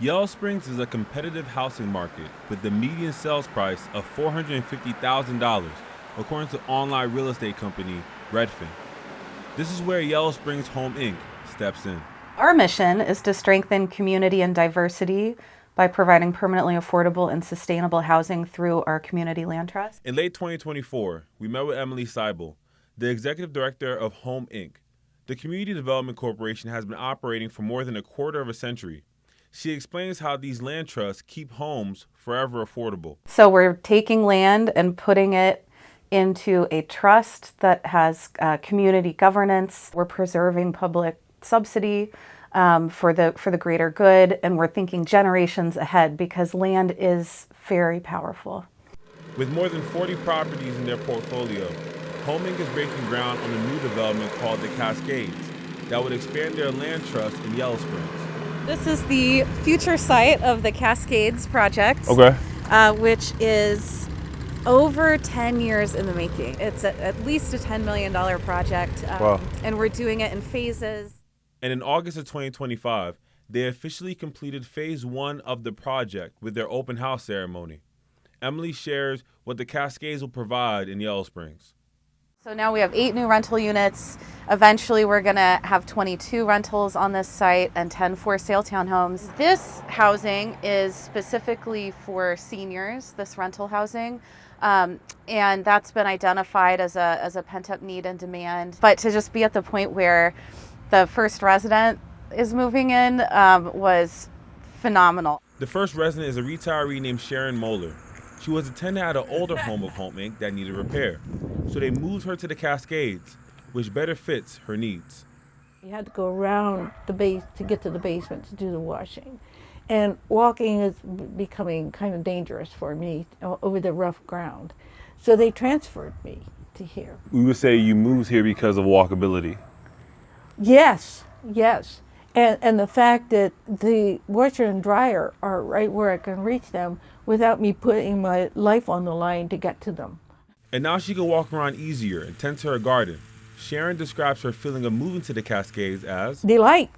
Yellow Springs is a competitive housing market with the median sales price of $450,000, according to online real estate company Redfin. This is where Yellow Springs Home Inc. steps in. Our mission is to strengthen community and diversity by providing permanently affordable and sustainable housing through our community land trust. In late 2024, we met with Emily Seibel, the executive director of Home Inc. The Community Development Corporation has been operating for more than a quarter of a century. She explains how these land trusts keep homes forever affordable. So we're taking land and putting it into a trust that has community governance. We're preserving public subsidy for the greater good, and we're thinking generations ahead because land is very powerful. With more than 40 properties in their portfolio, Home Inc. is breaking ground on a new development called the Cascades that would expand their land trust in Yellow Springs. This is the future site of the Cascades project, which is over 10 years in the making. It's at least a $10 million project, and we're doing it in phases. And in August of 2025, they officially completed phase 1 of the project with their open house ceremony. Emily shares what the Cascades will provide in Yellow Springs. So now we have 8 new rental units. Eventually we're gonna have 22 rentals on this site and 10 for-sale townhomes. This housing is specifically for seniors, this rental housing. And that's been identified as a pent-up need and demand. But to just be at the point where the first resident is moving in was phenomenal. The first resident is a retiree named Sharon Moeller. She was a tenant at an older home of Home Inc. that needed repair. So they moved her to the Cascades, which better fits her needs. You had to go around the base to get to the basement to do the washing. And walking is becoming kind of dangerous for me over the rough ground. So they transferred me to here. We would say you moved here because of walkability. Yes. And the fact that the washer and dryer are right where I can reach them without me putting my life on the line to get to them. And now she can walk around easier and tend to her garden. Sharon describes her feeling of moving to the Cascades as delight.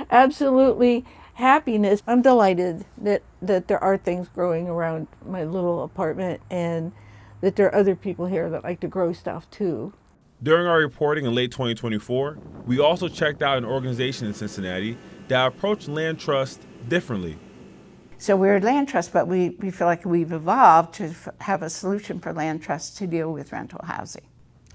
Absolutely happiness. I'm delighted that there are things growing around my little apartment and that there are other people here that like to grow stuff too. During our reporting in late 2024, we also checked out an organization in Cincinnati that approached land trust differently. So we're a land trust, but we feel like we've evolved to have a solution for land trusts to deal with rental housing.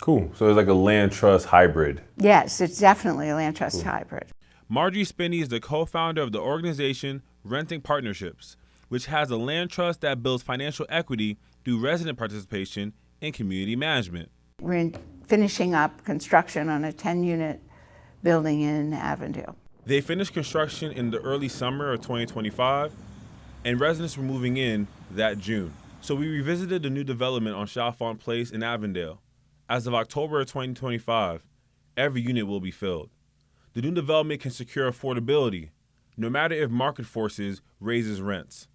Cool. So it's like a land trust hybrid. Yes, it's definitely a land trust hybrid. Marjorie Spinney is the co-founder of the organization Renting Partnerships, which has a land trust that builds financial equity through resident participation and community management. We're finishing up construction on a 10-unit building in Avondale. They finished construction in the early summer of 2025, and residents were moving in that June. So we revisited the new development on Chalfont Place in Avondale. As of October of 2025, every unit will be filled. The new development can secure affordability, no matter if market forces raises rents.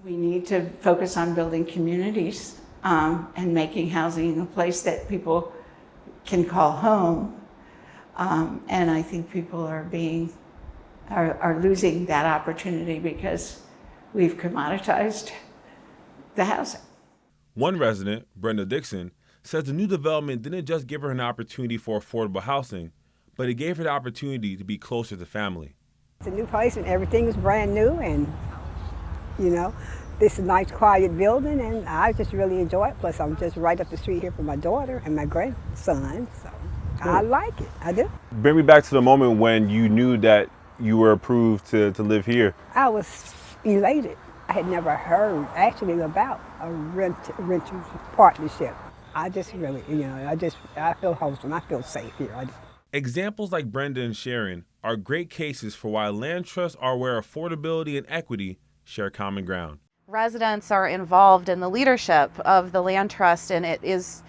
We need to focus on building communities and making housing a place that people can call home. And I think people are losing that opportunity because we've commoditized the housing. One resident, Brenda Dixon, says the new development didn't just give her an opportunity for affordable housing, but it gave her the opportunity to be closer to family. It's a new place and everything is brand new, and this is a nice quiet building and I just really enjoy it. Plus I'm just right up the street here from my daughter and my grandson, so I like it, I do. Bring me back to the moment when you knew that you were approved to live here. I was elated. I had never heard actually about a renters partnership. I just really, I feel wholesome, I feel safe here. Examples like Brenda and Sharon are great cases for why land trusts are where affordability and equity share common ground. Residents are involved in the leadership of the land trust, and it is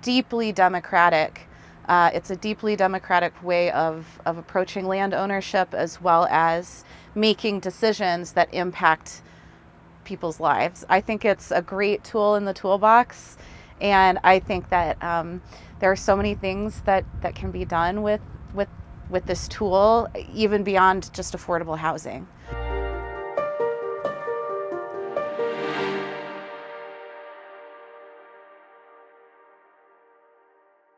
deeply democratic. It's a deeply democratic way of approaching land ownership as well as making decisions that impact people's lives. I think it's a great tool in the toolbox, and I think that there are so many things that can be done with with this tool, even beyond just affordable housing.